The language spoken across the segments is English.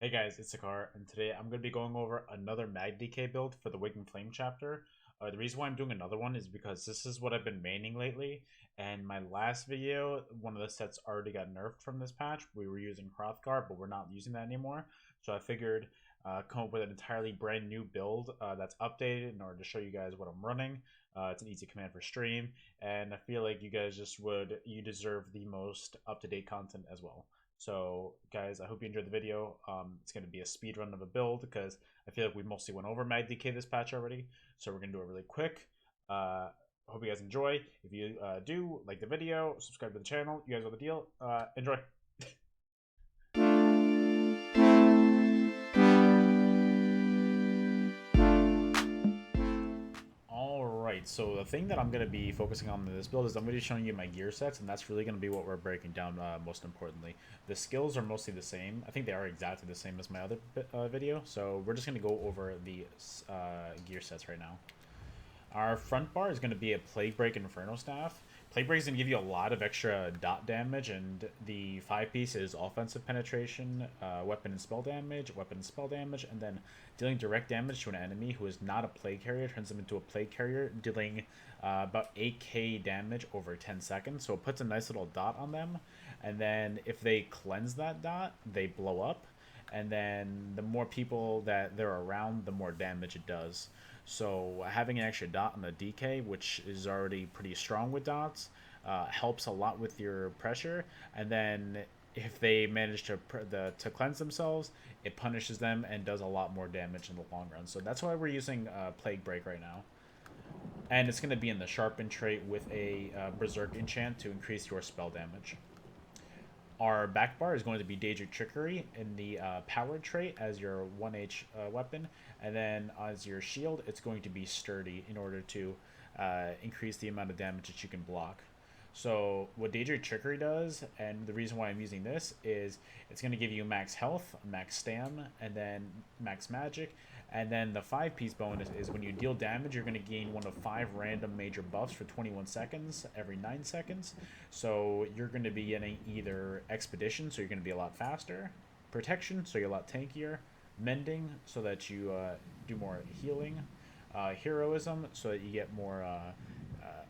Hey guys, it's Sekaar, and today I'm going to be going over another Magdk build for the Wing Flame chapter. The reason why I'm doing another one is because this is what I've been maining lately, and my last video, one of the sets already got nerfed from this patch. We were using Hrothgar, but we're not using that anymore, so I figured come up with an entirely brand new build that's updated in order to show you guys what I'm running. It's an easy command for stream, and I feel like you guys you deserve the most up-to-date content as well. So, guys, I hope you enjoyed the video. It's going to be a speed run of a build because I feel like we mostly went over Magdk this patch already. So we're going to do it really quick. Hope you guys enjoy. If you do, like the video, subscribe to the channel. You guys know the deal. Enjoy. Alright, so the thing that I'm going to be focusing on in this build is I'm going to be showing you my gear sets, and that's really going to be what we're breaking down most importantly. The skills are mostly the same. I think they are exactly the same as my other video, so we're just going to go over the gear sets right now. Our front bar is going to be a Plague Break Inferno Staff. Plague Break is going to give you a lot of extra dot damage, and the 5-piece is offensive penetration, weapon and spell damage, and then dealing direct damage to an enemy who is not a Plague Carrier turns them into a Plague Carrier, dealing about 8k damage over 10 seconds. So it puts a nice little dot on them, and then if they cleanse that dot, they blow up, and then the more people that they're around, the more damage it does. So having an extra dot on the DK, which is already pretty strong with dots, helps a lot with your pressure. And then if they manage to cleanse themselves, it punishes them and does a lot more damage in the long run. So that's why we're using Plague Break right now. And it's going to be in the Sharpen trait with a Berserk enchant to increase your spell damage. Our back bar is going to be Daedric Trickery in the Powered trait as your 1H weapon, and then as your shield, it's going to be Sturdy in order to increase the amount of damage that you can block. So what Daedric Trickery does, and the reason why I'm using this, is it's going to give you max health, max stam, and then max magic. And then the 5-piece bonus is when you deal damage, you're going to gain one of 5 random major buffs for 21 seconds every 9 seconds. So you're going to be getting either Expedition, so you're going to be a lot faster, Protection, so you're a lot tankier, Mending, so that you do more healing, Heroism, so that you get more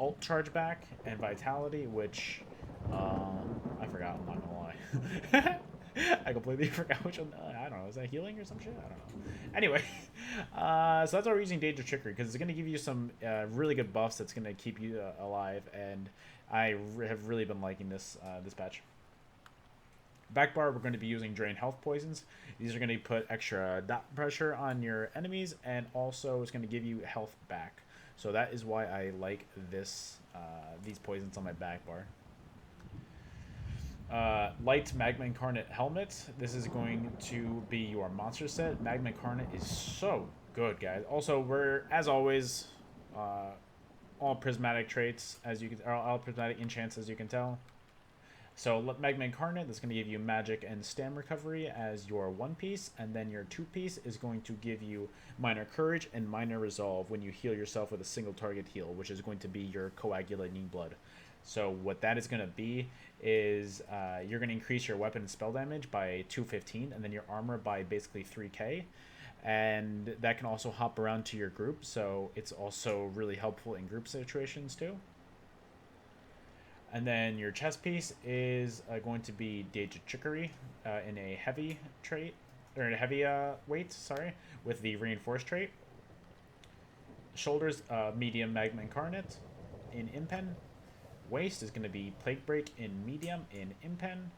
ult charge back, and Vitality, which I forgot, I'm not gonna lie. I completely forgot which one. I don't know. Is that healing or some shit? I don't know. Anyway, so that's why we're using Daedric Trickery, because it's going to give you some really good buffs that's going to keep you alive, and I have really been liking this patch. Back bar, we're going to be using Drain Health Poisons. These are going to put extra dot pressure on your enemies, and also it's going to give you health back. So that is why I like these poisons on my back bar. Light Magma Incarnate Helmet. This is going to be your monster set. Magma Incarnate is so good, guys. Also, we're, as always, all prismatic traits, as you can, all prismatic enchants, as you can tell. So Magma Incarnate, that's going to give you magic and stam recovery as your 1-piece, and then your 2-piece is going to give you minor courage and minor resolve when you heal yourself with a single target heal, which is going to be your coagulating blood. So what that is going to be is you're going to increase your weapon and spell damage by 215, and then your armor by basically 3k. And that can also hop around to your group, so it's also really helpful in group situations too. And then your chest piece is going to be Daedric Trickery in a heavy trait, or in a heavy weight, sorry, with the reinforced trait. Shoulders, medium Magma Incarnate in Impen. Waist is going to be Plague Break in medium in Impen.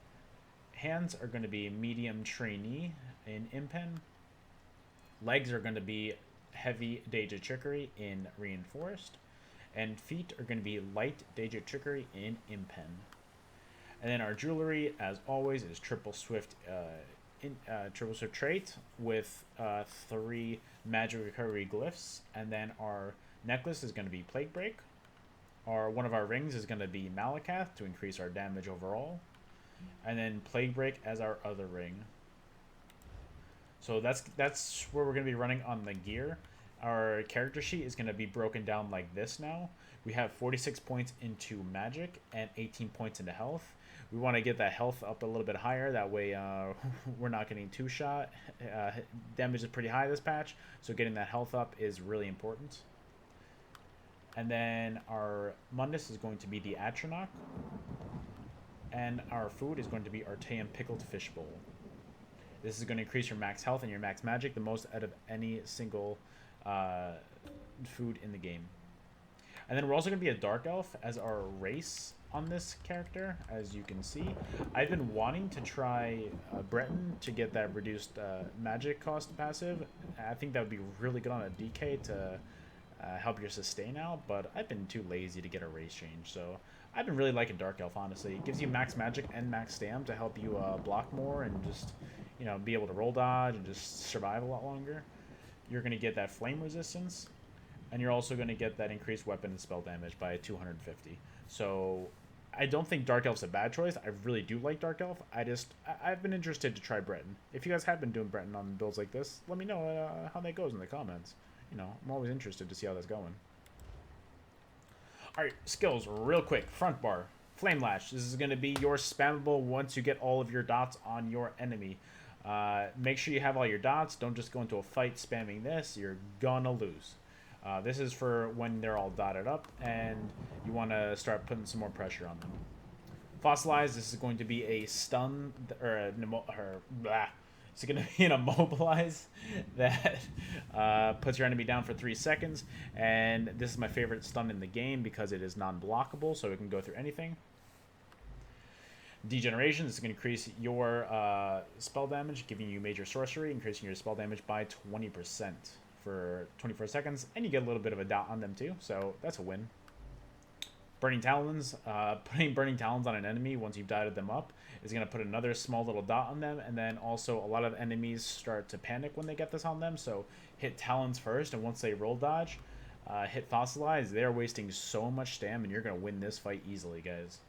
Hands are going to be medium Trainee in Impen. Legs are going to be heavy Daedric Trickery in Reinforced. And feet are going to be light Daedric Trickery in Impen. And then our jewelry, as always, is Triple Swift trait with 3 magic recovery glyphs. And then our necklace is going to be Plague Break. One of our rings is going to be Malakath to increase our damage overall. And then Plague Break as our other ring. So that's where we're going to be running on the gear. Our character sheet is going to be broken down like this now. We have 46 points into magic and 18 points into health. We want to get that health up a little bit higher. That way we're not getting two-shot. Damage is pretty high this patch, so getting that health up is really important. And then our Mundus is going to be the Atronach. And our food is going to be Arteum Pickled Fish Bowl. This is going to increase your max health and your max magic the most out of any single food in the game. And then we're also going to be a Dark Elf as our race on this character, as you can see. I've been wanting to try Breton to get that reduced magic cost passive. I think that would be really good on a DK to help your sustain out, but I've been too lazy to get a race change, so I've been really liking Dark Elf, honestly. It gives you max magic and max stam to help you block more and just, you know, be able to roll dodge and just survive a lot longer. You're going to get that flame resistance, and you're also going to get that increased weapon and spell damage by 250. So I don't think Dark Elf's a bad choice. I really do like Dark Elf. I've been interested to try Breton. If you guys have been doing Breton on builds like this, let me know how that goes in the comments. You know, I'm always interested to see how that's going. Alright, skills real quick. Front bar, Flame Lash. This is going to be your spammable once you get all of your dots on your enemy. Make sure you have all your dots. Don't just go into a fight spamming this. You're gonna lose. This is for when they're all dotted up and you want to start putting some more pressure on them. Fossilize. This is going to be a stun, it's going to be an immobilize that puts your enemy down for 3 seconds. And this is my favorite stun in the game because it is non-blockable, so it can go through anything. Degeneration. This is going to increase your spell damage, giving you major sorcery, increasing your spell damage by 20% for 24 seconds. And you get a little bit of a dot on them too, so that's a win. Burning Talons. Putting Burning Talons on an enemy once you've dotted them up is going to put another small little dot on them, and then also a lot of enemies start to panic when they get this on them, so hit Talons first, and once they roll dodge, hit Fossilize. They're wasting so much stam, and you're going to win this fight easily, guys.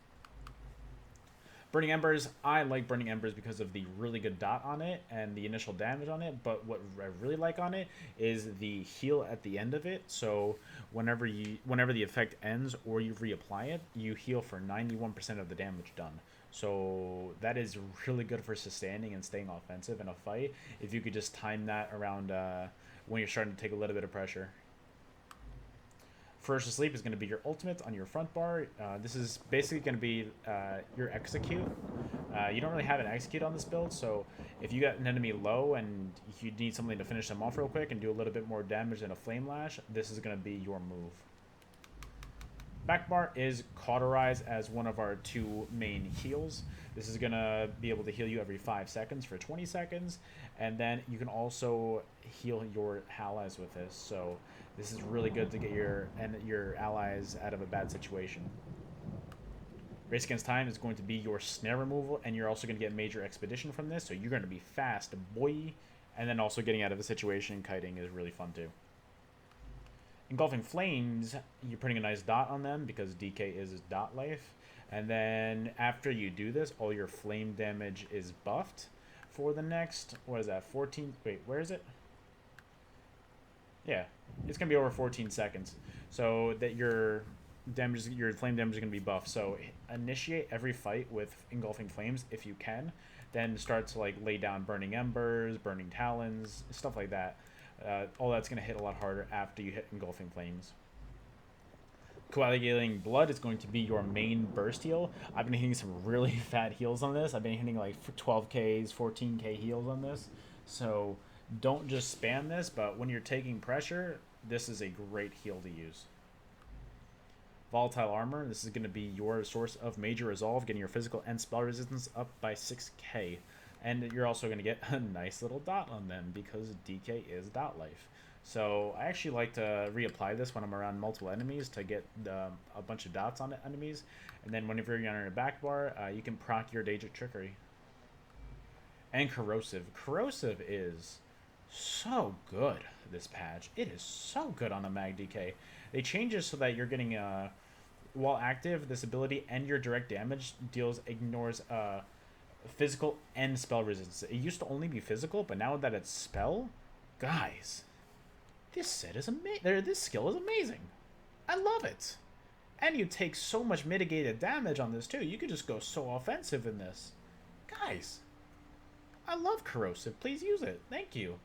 Burning Embers. I like Burning Embers because of the really good dot on it and the initial damage on it, but what I really like on it is the heal at the end of it. So whenever the effect ends or you reapply it, you heal for 91% of the damage done. So that is really good for sustaining and staying offensive in a fight if you could just time that around when you're starting to take a little bit of pressure. First Asleep is going to be your ultimate on your front bar. This is basically going to be your execute. You don't really have an execute on this build, so if you got an enemy low and you need something to finish them off real quick and do a little bit more damage than a Flame Lash, this is going to be your move. Back bar is Cauterize as one of our 2 main heals. This is going to be able to heal you every 5 seconds for 20 seconds, and then you can also heal your allies with this, so this is really good to get your allies out of a bad situation. Race Against Time is going to be your snare removal, and you're also going to get major expedition from this, so you're going to be fast, boy. And then also getting out of the situation, kiting is really fun too. Engulfing Flames, you're putting a nice dot on them because DK is dot life. And then after you do this, all your flame damage is buffed for the next, what is that, 14, wait, where is it? Yeah, it's going to be over 14 seconds. So that your damage, your flame damage is going to be buffed. So initiate every fight with Engulfing Flames if you can. Then start to like lay down Burning Embers, Burning Talons, stuff like that. All that's going to hit a lot harder after you hit Engulfing Flames. Coagulating Blood is going to be your main burst heal. I've been hitting some really fat heals on this. I've been hitting like 12Ks, 14K heals on this. So don't just spam this, but when you're taking pressure, this is a great heal to use. Volatile Armor. This is going to be your source of major resolve, getting your physical and spell resistance up by 6K. And you're also going to get a nice little dot on them because DK is dot life. So I actually like to reapply this when I'm around multiple enemies to get a bunch of dots on the enemies. And then whenever you're on a back bar, you can proc your Daedric Trickery. And Corrosive. Corrosive is so good this patch. It is so good on a Magdk. They changed it so that you're getting, while active, this ability and your direct damage ignores physical and spell resistance. It used to only be physical, but now that it's spell, guys, this set is amazing. This skill is amazing. I love it. And you take so much mitigated damage on this too. You could just go so offensive in this. Guys, I love corrosive. Please use it. Thank you.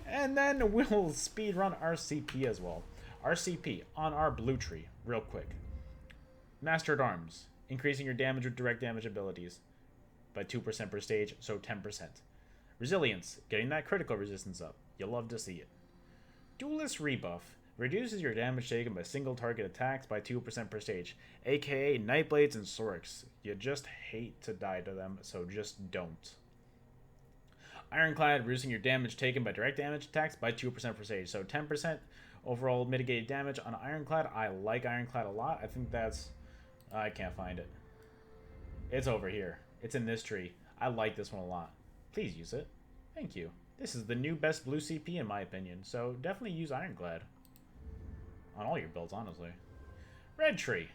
And then we'll speed run our CP as well. Our CP on our blue tree, real quick. Master at Arms, increasing your damage with direct damage abilities by 2% per stage, so 10%. Resilience, getting that critical resistance up. You'll love to see it. Duelist Rebuff, reduces your damage taken by single target attacks by 2% per stage, aka Nightblades and Sorix. You just hate to die to them, so just don't. Ironclad, reducing your damage taken by direct damage attacks by 2% per stage, so 10% overall mitigated damage on Ironclad. I like Ironclad a lot. I think that's... I can't find it. It's over here. It's in this tree. I like this one a lot. Please use it. Thank you. This is the new best blue CP in my opinion, so definitely use Ironclad. On all your builds, honestly. Red Tree.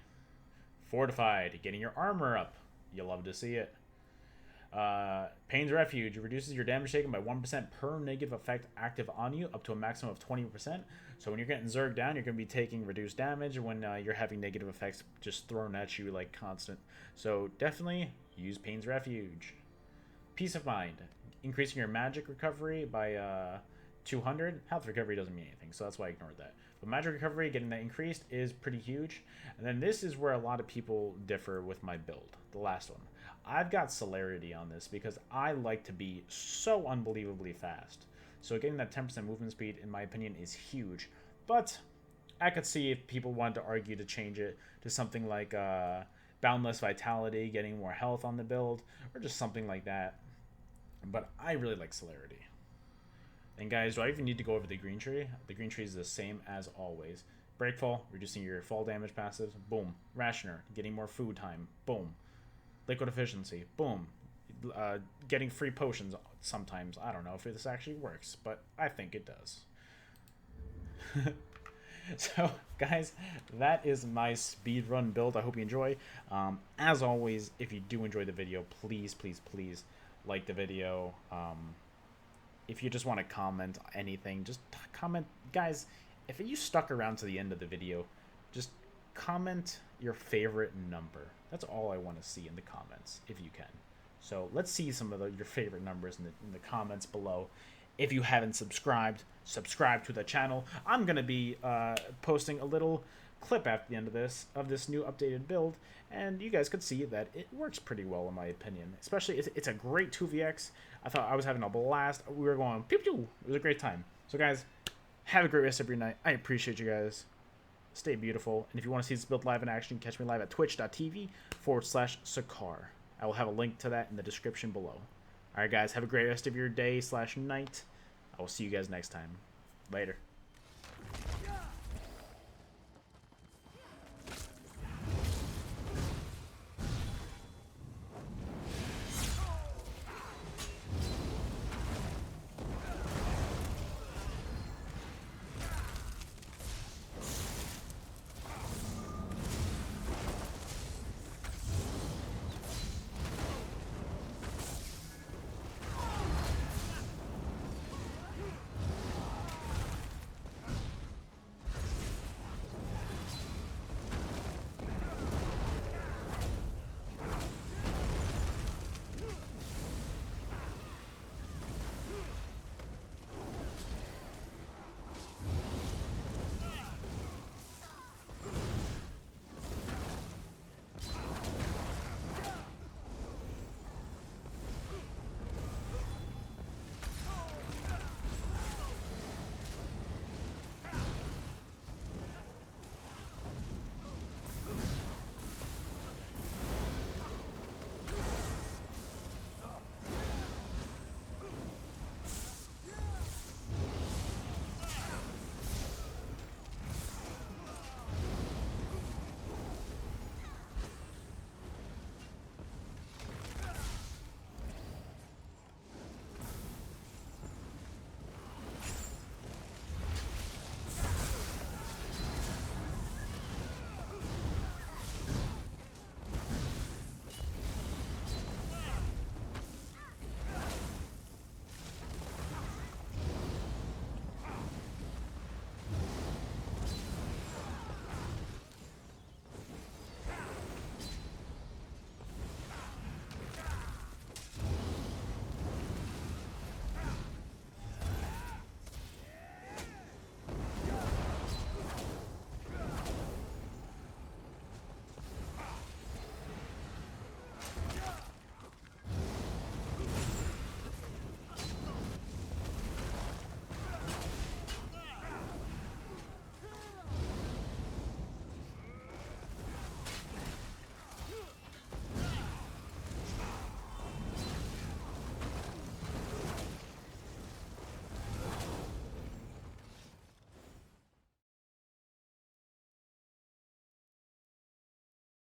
Fortified, getting your armor up. You'll love to see it. Pain's Refuge reduces your damage taken by 1% per negative effect active on you, up to a maximum of 20%. So when you're getting Zerg down, you're going to be taking reduced damage when you're having negative effects just thrown at you like constant. So definitely use Pain's Refuge. Peace of Mind, increasing your magic recovery by 200. Health recovery doesn't mean anything, so that's why I ignored that. But magic recovery, getting that increased, is pretty huge. And then this is where a lot of people differ with my build, the last one. I've got celerity on this because I like to be so unbelievably fast. So getting that 10% movement speed, in my opinion, is huge. But I could see if people wanted to argue to change it to something like Boundless Vitality, getting more health on the build, or just something like that. But I really like celerity. And guys, do I even need to go over the green tree? The green tree is the same as always. Breakfall, reducing your fall damage passive. Boom. Rationer, getting more food time. Boom. Liquid efficiency. Boom. Getting free potions sometimes. I don't know if this actually works, but I think it does. So, guys, that is my speedrun build. I hope you enjoy. As always, if you do enjoy the video, please, please, please like the video. If you just want to comment anything, just comment. Guys, if you stuck around to the end of the video, just comment your favorite number. That's all I want to see in the comments, if you can. So let's see some of your favorite numbers in the comments below. If you haven't subscribed, subscribe to the channel. I'm going to be posting a little clip at the end of this new updated build, and you guys could see that it works pretty well in my opinion. Especially, it's a great 2vx. I thought I was having a blast. We were going pew pew. It was a great time. So guys, have a great rest of your night. I appreciate you guys. Stay beautiful. And if you want to see this build live in action, catch me live at twitch.tv/Sekaar. I will have a link to that in the description below. Alright guys, have a great rest of your day/night. I will see you guys next time. Later.